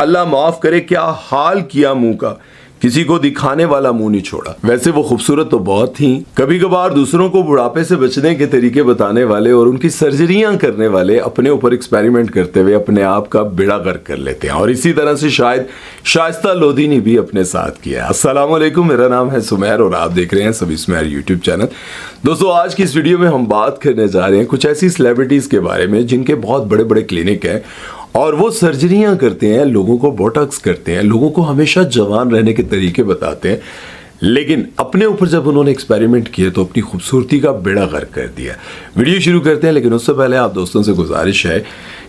اللہ معاف کرے کیا حال کیا منہ کا، کسی کو دکھانے والا منہ نہیں چھوڑا۔ ویسے وہ خوبصورت تو بہت تھیں، کبھی کبھار دوسروں کو بڑھاپے سے بچنے کے طریقے بتانے والے اور ان کی سرجریاں کرنے والے اپنے اوپر ایکسپیریمنٹ کرتے ہوئے اپنے آپ کا بیڑا غرق کر لیتے ہیں، اور اسی طرح سے شاید شائستہ لودھی نے بھی اپنے ساتھ کیا۔ السلام علیکم، میرا نام ہے سمیر اور آپ دیکھ رہے ہیں سبھی سمیر یوٹیوب چینل۔ دوستو، آج کی اس ویڈیو میں ہم بات کرنے جا رہے ہیں کچھ ایسی سیلیبریٹیز کے بارے میں جن کے بہت بڑے بڑے کلینک ہیں اور وہ سرجریاں کرتے ہیں، لوگوں کو بوٹاکس کرتے ہیں، لوگوں کو ہمیشہ جوان رہنے کے طریقے بتاتے ہیں، لیکن اپنے اوپر جب انہوں نے ایکسپیریمنٹ کیے تو اپنی خوبصورتی کا بیڑا غرق کر دیا۔ ویڈیو شروع کرتے ہیں، لیکن اس سے پہلے آپ دوستوں سے گزارش ہے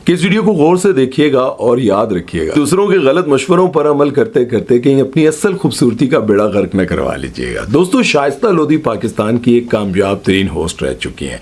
کہ اس ویڈیو کو غور سے دیکھیے گا اور یاد رکھیے گا، دوسروں کے غلط مشوروں پر عمل کرتے کرتے کہیں اپنی اصل خوبصورتی کا بیڑا غرق نہ کروا لیجیے گا۔ دوستو، شائستہ لودھی پاکستان کی ایک کامیاب ترین ہوسٹ رہ چکی ہیں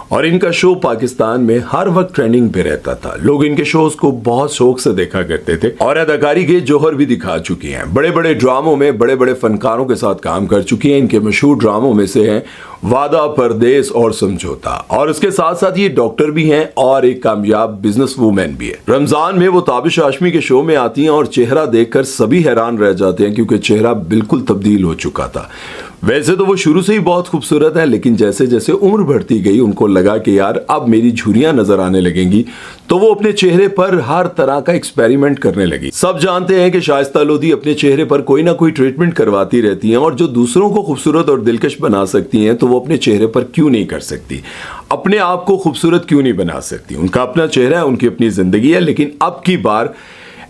اور ان کا شو پاکستان میں ہر وقت ٹرینڈنگ پہ رہتا تھا۔ لوگ ان کے شوز کو بہت شوق سے دیکھا کرتے تھے اور اداکاری کے جوہر بھی دکھا چکی ہیں۔ بڑے بڑے ڈراموں میں بڑے بڑے فنکاروں کے ساتھ کام کر چکی ہیں۔ ان کے مشہور ڈراموں میں سے ہیں وعدہ، پردیس اور سمجھوتا، اور اس کے ساتھ ساتھ یہ ڈاکٹر بھی ہیں اور ایک کامیاب بزنس وومن بھی ہے۔ رمضان میں وہ تابش ہاشمی کے شو میں آتی ہیں اور چہرہ دیکھ کر سبھی حیران رہ جاتے ہیں کیونکہ چہرہ بالکل تبدیل ہو چکا تھا۔ ویسے تو وہ شروع سے ہی بہت خوبصورت ہے، لیکن جیسے جیسے عمر بڑھتی گئی ان کو لگا کہ یار اب میری جھریاں نظر آنے لگیں گی، تو وہ اپنے چہرے پر ہر طرح کا ایکسپیریمنٹ کرنے لگی۔ سب جانتے ہیں کہ شائستہ لودھی اپنے چہرے پر کوئی نہ کوئی ٹریٹمنٹ کرواتی رہتی ہیں، اور جو دوسروں کو خوبصورت اور دلکش بنا سکتی ہیں تو وہ اپنے چہرے پر کیوں نہیں کر سکتی، اپنے آپ کو خوبصورت کیوں نہیں بنا سکتی۔ ان کا اپنا چہرہ ہے، ان کی اپنی زندگی ہے، لیکن اب کی بار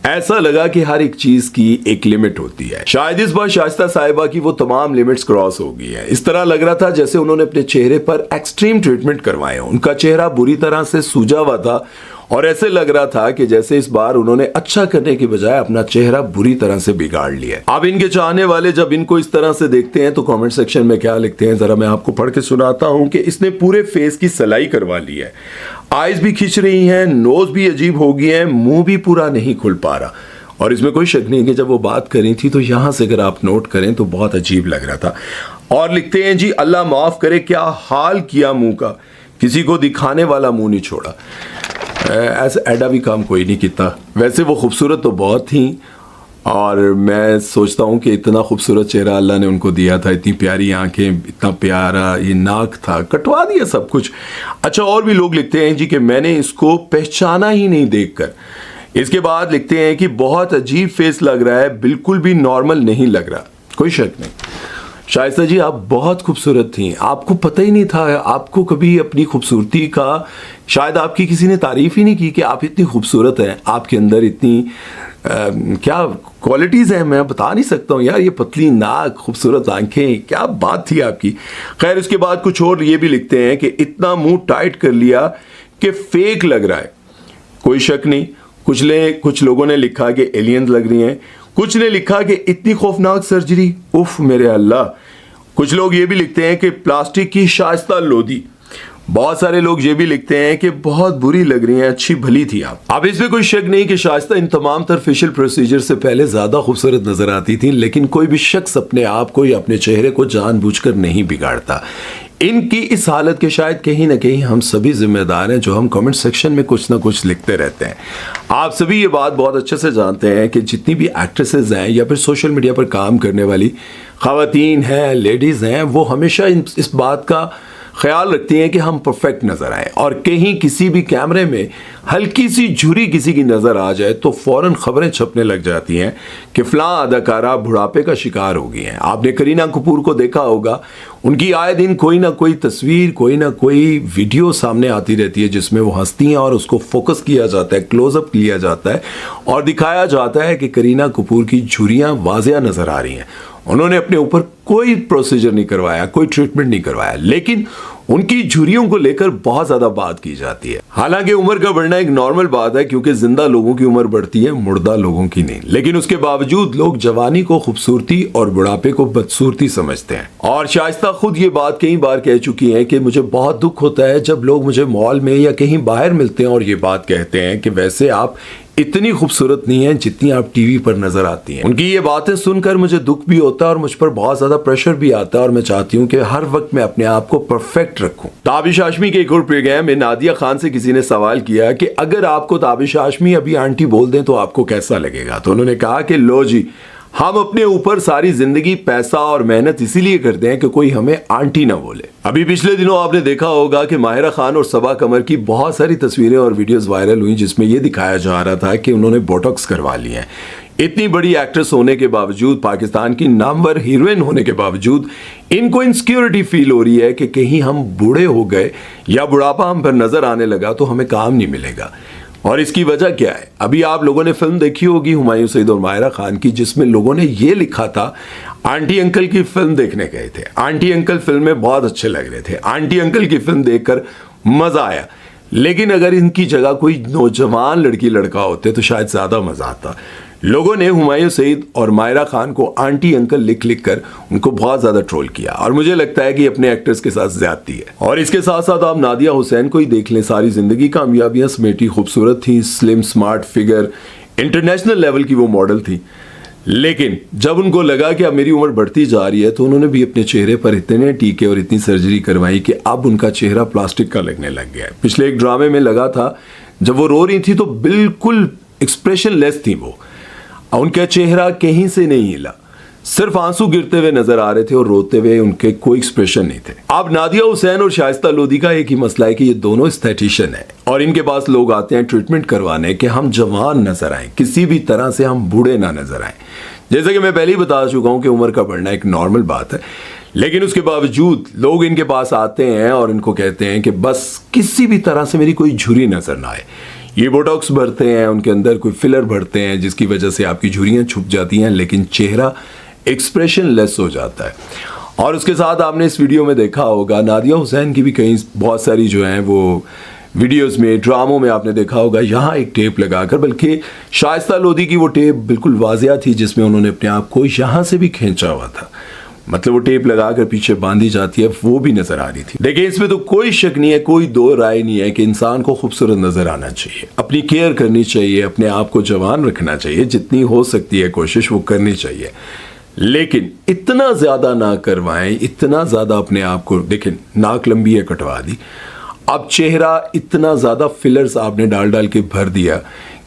ایسا لگا کہ ہر ایک چیز کی ایک لمٹ ہوتی ہے۔ شاید اس بار شائستہ صاحبہ کی وہ تمام لمٹس کراس ہو گئی ہیں۔ اس طرح لگ رہا تھا جیسے انہوں نے اپنے چہرے پر ایکسٹریم ٹریٹمنٹ کروائے ہوں۔ ان کا چہرہ بری طرح سے سوجا ہوا تھا اور ایسے لگ رہا تھا کہ جیسے اس بار انہوں نے اچھا کرنے کی بجائے اپنا چہرہ بری طرح سے بگاڑ لیا۔ اب ان کے چاہنے والے جب ان کو اس طرح سے دیکھتے ہیں تو کامنٹ سیکشن میں کیا لکھتے ہیں ذرا میں آپ کو پڑھ کے سناتا ہوں کہ اس نے پورے فیس کی سلائی کروا لی ہے، آئیز بھی کھنچ رہی ہیں، نوز بھی عجیب ہو گئی ہے، منہ بھی پورا نہیں کھل پا رہا۔ اور اس میں کوئی شک نہیں کہ جب وہ بات کری تھی تو یہاں سے اگر آپ نوٹ کریں تو بہت عجیب لگ رہا تھا۔ اور لکھتے ہیں جی اللہ معاف کرے کیا حال کیا منہ کا، کسی کو دکھانے والا منہ نہیں چھوڑا۔ ایسا ایڈا بھی کام کوئی نہیں کیتا۔ ویسے وہ خوبصورت تو بہت تھیں، اور میں سوچتا ہوں کہ اتنا خوبصورت چہرہ اللہ نے ان کو دیا تھا، اتنی پیاری آنکھیں، اتنا پیارا یہ ناک تھا، کٹوا دیا سب کچھ۔ اچھا، اور بھی لوگ لکھتے ہیں جی کہ میں نے اس کو پہچانا ہی نہیں دیکھ کر۔ اس کے بعد لکھتے ہیں کہ بہت عجیب فیس لگ رہا ہے، بالکل بھی نارمل نہیں لگ رہا۔ کوئی شک نہیں، شائستہ جی آپ بہت خوبصورت تھیں، آپ کو پتہ ہی نہیں تھا، آپ کو کبھی اپنی خوبصورتی کا شاید آپ کی کسی نے تعریف ہی نہیں کی کہ آپ اتنی خوبصورت ہیں، آپ کے اندر اتنی کیا کوالٹیز ہیں میں بتا نہیں سکتا ہوں یار، یہ پتلی ناک، خوبصورت آنکھیں، کیا بات تھی آپ کی۔ خیر، اس کے بعد کچھ اور یہ بھی لکھتے ہیں کہ اتنا منہ ٹائٹ کر لیا کہ فیک لگ رہا ہے۔ کوئی شک نہیں، کچھ لوگوں نے لکھا کہ ایلینز لگ رہی ہیں، کچھ نے لکھا کہ اتنی خوفناک سرجری، اف میرے اللہ۔ کچھ لوگ یہ بھی لکھتے ہیں کہ پلاسٹک کی شائستہ لودھی۔ بہت سارے لوگ یہ بھی لکھتے ہیں کہ بہت بری لگ رہی ہیں، اچھی بھلی تھی آپ۔ اب اس میں کوئی شک نہیں کہ شائستہ ان تمام تر فیشل پروسیجر سے پہلے زیادہ خوبصورت نظر آتی تھی، لیکن کوئی بھی شخص اپنے آپ کو یا اپنے چہرے کو جان بوجھ کر نہیں بگاڑتا۔ ان کی اس حالت کے شاید کہیں نہ کہیں ہم سبھی ذمہ دار ہیں جو ہم کمنٹ سیکشن میں کچھ نہ کچھ لکھتے رہتے ہیں۔ آپ سبھی یہ بات بہت اچھے سے جانتے ہیں کہ جتنی بھی ایکٹریسز ہیں یا پھر سوشل میڈیا پر کام کرنے والی خواتین ہیں، لیڈیز ہیں، وہ ہمیشہ اس بات کا خیال رکھتی ہیں کہ ہم پرفیکٹ نظر آئیں، اور کہیں کسی بھی کیمرے میں ہلکی سی جھری کسی کی نظر آ جائے تو فوراً خبریں چھپنے لگ جاتی ہیں کہ فلاں اداکارہ بڑھاپے کا شکار ہو گئی ہیں۔ آپ نے کرینہ کپور کو دیکھا ہوگا، ان کی آئے دن کوئی نہ کوئی تصویر، کوئی نہ کوئی ویڈیو سامنے آتی رہتی ہے جس میں وہ ہنستی ہیں اور اس کو فوکس کیا جاتا ہے، کلوز اپ لیا جاتا ہے اور دکھایا جاتا ہے کہ کرینہ کپور کی جھریاں واضح نظر آ رہی ہیں۔ انہوں نے اپنے اوپر کوئی پروسیجر نہیں کروایا، کوئی ٹریٹمنٹ نہیں کروایا، لیکن ان کی جھریوں کو لے کر بہت زیادہ بات کی جاتی ہے۔ حالانکہ عمر کا بڑھنا ایک نارمل بات ہے کیونکہ زندہ لوگوں کی عمر بڑھتی ہے، مردہ لوگوں کی نہیں، لیکن اس کے باوجود لوگ جوانی کو خوبصورتی اور بڑھاپے کو بدصورتی سمجھتے ہیں۔ اور شائستہ خود یہ بات کئی بار کہہ چکی ہیں کہ مجھے بہت دکھ ہوتا ہے جب لوگ مجھے مال میں یا کہیں باہر ملتے ہیں اور یہ بات کہتے ہیں کہ ویسے آپ اتنی خوبصورت نہیں ہیں جتنی آپ ٹی وی پر نظر آتی ہیں. ان کی یہ باتیں سن کر مجھے دکھ بھی ہوتا ہے اور مجھ پر بہت زیادہ پریشر بھی آتا ہے, اور میں چاہتی ہوں کہ ہر وقت میں اپنے آپ کو پرفیکٹ رکھوں. تابش ہاشمی کے ایک اور پروگرام میں نادیہ خان سے کسی نے سوال کیا کہ اگر آپ کو تابش ہاشمی ابھی آنٹی بول دیں تو آپ کو کیسا لگے گا؟ تو انہوں نے کہا کہ لو جی, ہم اپنے اوپر ساری زندگی پیسہ اور محنت اسی لیے کرتے ہیں کہ کوئی ہمیں آنٹی نہ بولے. ابھی پچھلے دنوں آپ نے دیکھا ہوگا کہ ماہرہ خان اور صبا قمر کی بہت ساری تصویریں اور ویڈیوز وائرل ہوئی جس میں یہ دکھایا جا رہا تھا کہ انہوں نے بوٹاکس کروا لی ہیں. اتنی بڑی ایکٹریس ہونے کے باوجود, پاکستان کی نامور ہیروئن ہونے کے باوجود ان کو انسیکیورٹی فیل ہو رہی ہے کہ کہیں ہم بوڑھے ہو گئے یا بڑھاپا ہم پر نظر آنے لگا تو ہمیں کام نہیں ملے گا. اور اس کی وجہ کیا ہے؟ ابھی آپ لوگوں نے فلم دیکھی ہوگی ہمایوں سعید اور ماہرہ خان کی, جس میں لوگوں نے یہ لکھا تھا آنٹی انکل کی فلم دیکھنے گئے تھے, آنٹی انکل فلم میں بہت اچھے لگ رہے تھے, آنٹی انکل کی فلم دیکھ کر مزہ آیا. لیکن اگر ان کی جگہ کوئی نوجوان لڑکی لڑکا ہوتے تو شاید زیادہ مزہ آتا. لوگوں نے ہمایوں سعید اور ماہرہ خان کو آنٹی انکل لکھ لکھ کر ان کو بہت زیادہ ٹرول کیا, اور مجھے لگتا ہے کہ اپنے ایکٹرز کے ساتھ زیادتی ہے. اور اس کے ساتھ ساتھ آپ نادیہ حسین کو ہی دیکھ لیں, ساری زندگی کامیابیاں سمیٹی, خوبصورت تھی, سلم سمارٹ فگر, انٹرنیشنل لیول کی وہ ماڈل تھی. لیکن جب ان کو لگا کہ اب میری عمر بڑھتی جا رہی ہے تو انہوں نے بھی اپنے چہرے پر اتنے ٹیکے اور اتنی سرجری کروائی کہ اب ان کا چہرہ پلاسٹک کا لگنے لگ گیا ہے. پچھلے ایک ڈرامے میں لگا تھا جب وہ رو رہی تھی تو بالکل ایکسپریشن لیس تھی وہ, ان کا چہرہ کہیں سے نہیں ہلا, صرف آنسو گرتے ہوئے نظر آ رہے تھے اور روتے ہوئے ان کے کوئی ایکسپریشن نہیں تھے. اب نادیہ حسین اور شائستہ لودھی کا ایک ہی مسئلہ ہے کہ یہ دونوں استھیٹیشین ہیں اور ان کے پاس لوگ آتے ہیں ٹریٹمنٹ کروانے کہ ہم جوان نظر آئیں, کسی بھی طرح سے ہم بوڑھے نہ نظر آئیں. جیسے کہ میں پہلے ہی بتا چکا ہوں کہ عمر کا بڑھنا ایک نارمل بات ہے, لیکن اس کے باوجود لوگ ان کے پاس آتے ہیں اور ان کو کہتے ہیں کہ بس کسی بھی طرح سے میری کوئی جھری نظر نہ آئے. یہ بوٹاکس بھرتے ہیں, ان کے اندر کوئی فلر بھرتے ہیں جس کی وجہ سے آپ کی جھریاں چھپ جاتی ہیں لیکن چہرہ ایکسپریشن لیس ہو جاتا ہے. اور اس کے ساتھ آپ نے اس ویڈیو میں دیکھا ہوگا نادیہ حسین کی بھی کئی بہت ساری جو ہیں وہ ویڈیوز میں, ڈراموں میں آپ نے دیکھا ہوگا یہاں ایک ٹیپ لگا کر, بلکہ شائستہ لودھی کی وہ ٹیپ بالکل واضح تھی جس میں انہوں نے اپنے آپ کو یہاں سے بھی کھینچا ہوا تھا, مطلب وہ ٹیپ لگا کر پیچھے باندھی جاتی ہے, وہ بھی نظر آ رہی تھی. لیکن اس میں تو کوئی شک نہیں ہے, کوئی دو رائے نہیں ہے کہ انسان کو خوبصورت نظر آنا چاہیے, اپنی کیئر کرنی چاہیے, اپنے آپ کو جوان رکھنا چاہیے, جتنی ہو سکتی ہے کوشش وہ کرنی چاہیے, لیکن اتنا زیادہ نہ کروائیں, اتنا زیادہ اپنے آپ کو دیکھیں. ناک لمبی ہے کٹوا دی, اب چہرہ اتنا زیادہ فلرز آپ نے ڈال ڈال کے بھر دیا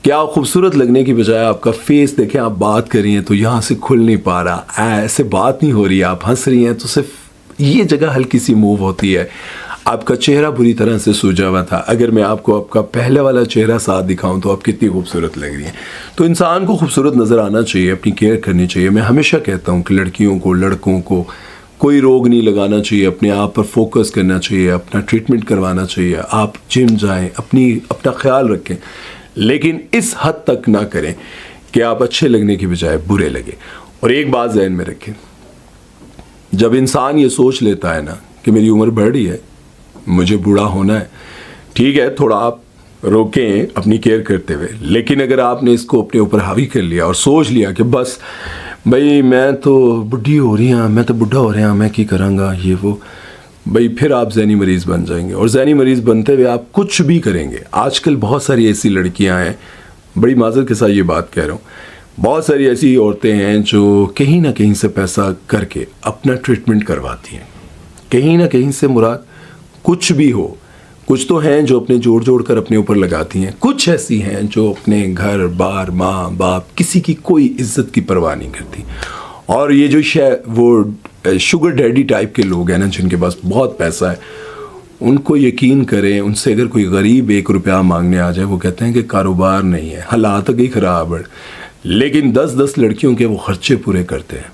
کہ آپ خوبصورت لگنے کی بجائے آپ کا فیس دیکھیں, آپ بات کر رہی ہیں تو یہاں سے کھل نہیں پا رہا, ایسے بات نہیں ہو رہی, آپ ہنس رہی ہیں تو صرف یہ جگہ ہلکی سی موو ہوتی ہے, آپ کا چہرہ بری طرح سے سوجا ہوا تھا. اگر میں آپ کو آپ کا پہلے والا چہرہ ساتھ دکھاؤں تو آپ کتنی خوبصورت لگ رہی ہیں. تو انسان کو خوبصورت نظر آنا چاہیے, اپنی کیئر کرنی چاہیے. میں ہمیشہ کہتا ہوں کہ لڑکیوں کو, لڑکوں کو کوئی روگ نہیں لگانا چاہیے, اپنے آپ پر فوکس کرنا چاہیے, اپنا ٹریٹمنٹ کروانا چاہیے, آپ جم جائیں, اپنا خیال رکھیں, لیکن اس حد تک نہ کریں کہ آپ اچھے لگنے کی بجائے برے لگیں. اور ایک بات ذہن میں رکھیں, جب انسان یہ سوچ لیتا ہے نا کہ میری عمر بڑھ رہی ہے, مجھے بوڑھا ہونا ہے, ٹھیک ہے تھوڑا آپ روکیں اپنی کیئر کرتے ہوئے, لیکن اگر آپ نے اس کو اپنے اوپر حاوی کر لیا اور سوچ لیا کہ بس بھائی میں تو بڈھی ہو رہی ہوں, میں تو بڈھا ہو رہا ہوں, میں کی کراں گا یہ وہ, بھائی پھر آپ ذہنی مریض بن جائیں گے. اور ذہنی مریض بنتے ہوئے آپ کچھ بھی کریں گے. آج کل بہت ساری ایسی لڑکیاں ہیں, بڑی معذرت کے ساتھ یہ بات کہہ رہا ہوں, بہت ساری ایسی عورتیں ہیں جو کہیں نہ کہیں سے پیسہ کر کے اپنا ٹریٹمنٹ کرواتی ہیں. کہیں نہ کہیں سے مراد کچھ بھی ہو, کچھ تو ہیں جو اپنے جوڑ جوڑ کر اپنے اوپر لگاتی ہیں, کچھ ایسی ہیں جو اپنے گھر بار, ماں باپ, کسی کی کوئی عزت کی پرواہ نہیں کرتی. اور یہ جو وہ شوگر ڈیڈی ٹائپ کے لوگ ہیں نا, جن کے پاس بہت پیسہ ہے, ان کو یقین کریں, ان سے اگر کوئی غریب 1 روپیہ مانگنے آ جائے وہ کہتے ہیں کہ کاروبار نہیں ہے, حالات ہی خراب ہے, لیکن 10 لڑکیوں کے وہ خرچے پورے کرتے ہیں.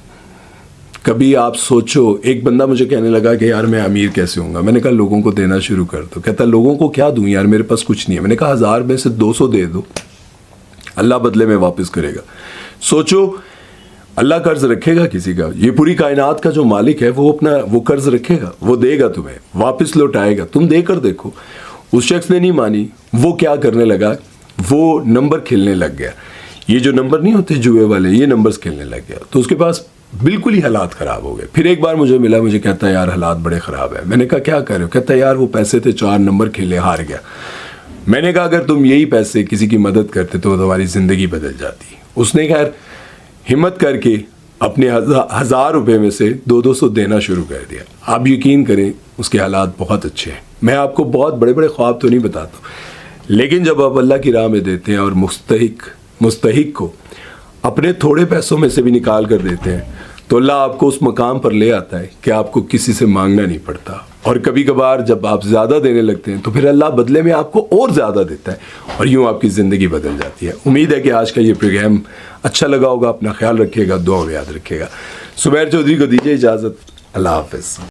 کبھی آپ سوچو, ایک بندہ مجھے کہنے لگا کہ یار میں امیر کیسے ہوں گا. میں نے کہا لوگوں کو دینا شروع کر دو. کہتا لوگوں کو کیا دوں یار, میرے پاس کچھ نہیں ہے. میں نے کہا 1000 میں سے 200 دے دو, اللہ بدلے میں واپس کرے گا. سوچو اللہ قرض رکھے گا کسی کا, یہ پوری کائنات کا جو مالک ہے وہ قرض رکھے گا, وہ دے گا تمہیں, واپس لوٹائے گا. تم دے کر دیکھو. اس شخص نے نہیں مانی, وہ کیا کرنے لگا, وہ نمبر کھیلنے لگ گیا. یہ جو نمبر نہیں ہوتے جوئے والے, یہ نمبرز کھیلنے لگ گیا. تو اس کے پاس بالکل ہی حالات خراب ہو گئے. پھر ایک بار مجھے ملا, مجھے کہتا ہے یار حالات بڑے خراب ہیں. میں نے کہا کیا کر رہے ہو؟ کہتا ہے یار وہ پیسے تھے 4 نمبر کھیلے, ہار گیا. میں نے کہا اگر تم یہی پیسے کسی کی مدد کرتے تو تمہاری زندگی بدل جاتی. اس نے خیر ہمت کر کے اپنے 1000 روپے میں سے 200 دینا شروع کر دیا. آپ یقین کریں اس کے حالات بہت اچھے ہیں. میں آپ کو بہت بڑے بڑے خواب تو نہیں بتاتا ہوں، لیکن جب آپ اللہ کی راہ میں دیتے ہیں اور مستحق کو اپنے تھوڑے پیسوں میں سے بھی نکال کر دیتے ہیں تو اللہ آپ کو اس مقام پر لے آتا ہے کہ آپ کو کسی سے مانگنا نہیں پڑتا. اور کبھی کبھار جب آپ زیادہ دینے لگتے ہیں تو پھر اللہ بدلے میں آپ کو اور زیادہ دیتا ہے اور یوں آپ کی زندگی بدل جاتی ہے. امید ہے کہ آج کا یہ پروگرام اچھا لگا ہوگا. اپنا خیال رکھیے گا، دعا میں یاد رکھیے گا. زبیر چودھری کو دیجیے اجازت. اللہ حافظ.